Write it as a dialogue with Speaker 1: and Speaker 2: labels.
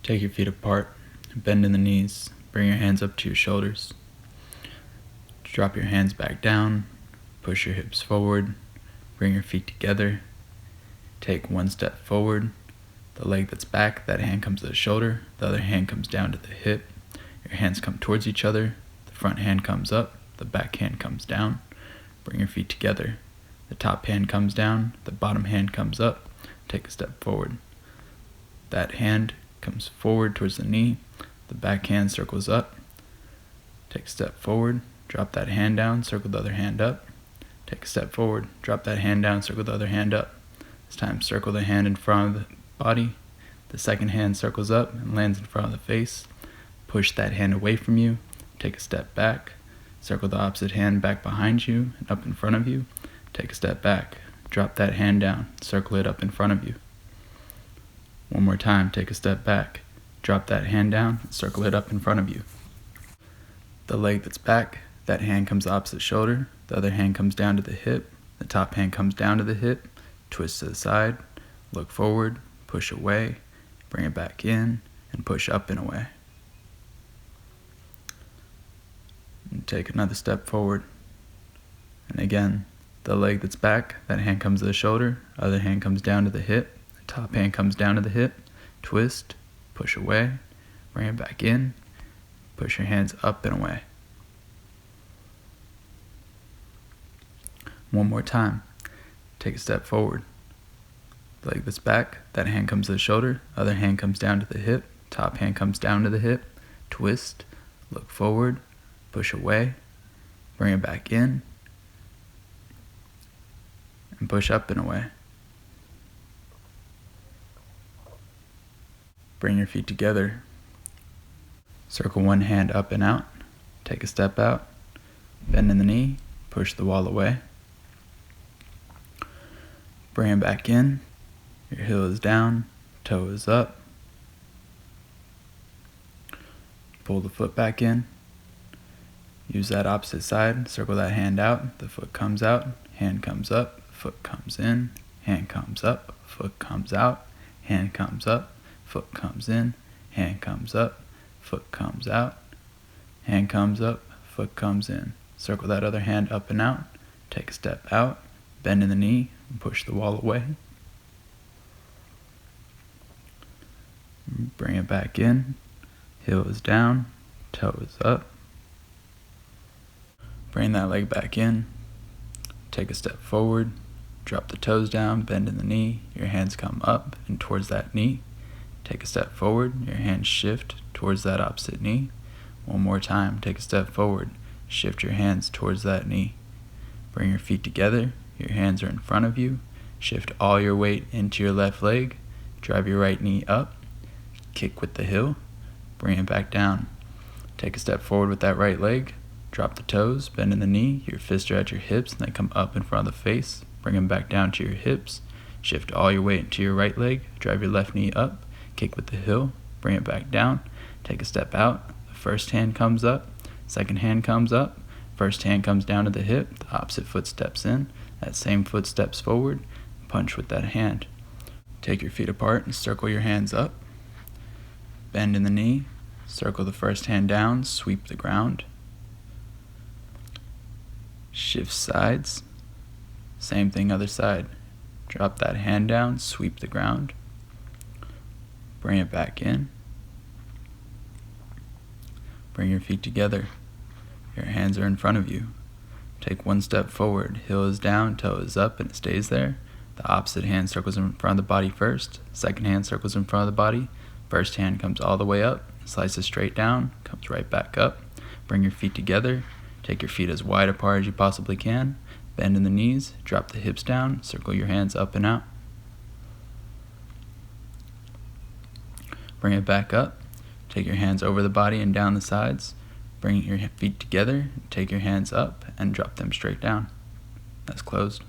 Speaker 1: Take your feet apart, bend in the knees, bring your hands up to your shoulders. Drop your hands back down, push your hips forward, bring your feet together. Take one step forward, the leg that's back, that hand comes to the shoulder, the other hand comes down to the hip. Your hands come towards each other, the front hand comes up, the back hand comes down. Bring your feet together. The top hand comes down, the bottom hand comes up. Take a step forward. That hand comes forward towards the knee, the back hand circles up. Take a step forward, drop that hand down, circle the other hand up. Take a step forward, drop that hand down, circle the other hand up. This time circle the hand in front of the body. The second hand circles up and lands in front of the face. Push that hand away from you, take a step back. Circle the opposite hand back behind you and up in front of you. Take a step back, drop that hand down, circle it up in front of you. One more time, take a step back, drop that hand down, circle it up in front of you. The leg that's back, that hand comes opposite shoulder, the other hand comes down to the hip, the top hand comes down to the hip, twist to the side, look forward, push away, bring it back in, and push up and away. And take another step forward. And again, the leg that's back, that hand comes to the shoulder, other hand comes down to the hip, the top hand comes down to the hip, twist, push away, bring it back in, push your hands up and away. One more time. Take a step forward. The leg that's back, that hand comes to the shoulder, other hand comes down to the hip, top hand comes down to the hip, twist, look forward, push away, bring it back in, and push up and away. Bring your feet together. Circle one hand up and out, take a step out, bend in the knee, push the wall away. Bring it back in, your heel is down, toe is up. Pull the foot back in. Use that opposite side, circle that hand out, the foot comes out, hand comes up, foot comes in, hand comes up, foot comes out, hand comes up, foot comes in, hand comes up, foot comes out, hand comes up, foot comes in. Circle that other hand up and out, take a step out, bend in the knee, and push the wall away. Bring it back in, heel is down, toe is up. Bring that leg back in, take a step forward, drop the toes down, bend in the knee, your hands come up and towards that knee. Take a step forward, your hands shift towards that opposite knee. One more time, take a step forward, shift your hands towards that knee. Bring your feet together, your hands are in front of you, shift all your weight into your left leg, drive your right knee up, kick with the heel, bring it back down. Take a step forward with that right leg, drop the toes, bend in the knee, your fists are at your hips and they come up in front of the face. Bring them back down to your hips, shift all your weight into your right leg, drive your left knee up, kick with the heel, bring it back down, take a step out, the first hand comes up, second hand comes up, first hand comes down to the hip, the opposite foot steps in, that same foot steps forward, punch with that hand. Take your feet apart and circle your hands up, bend in the knee, circle the first hand down, sweep the ground. Shift sides, same thing other side. Drop that hand down, sweep the ground. Bring it back in. Bring your feet together. Your hands are in front of you. Take one step forward, heel is down, toe is up, and it stays there. The opposite hand circles in front of the body first. Second hand circles in front of the body. First hand comes all the way up, slices straight down, comes right back up. Bring your feet together. Take your feet as wide apart as you possibly can. Bend in the knees, drop the hips down, circle your hands up and out. Bring it back up. Take your hands over the body and down the sides. Bring your feet together, take your hands up and drop them straight down. That's closed.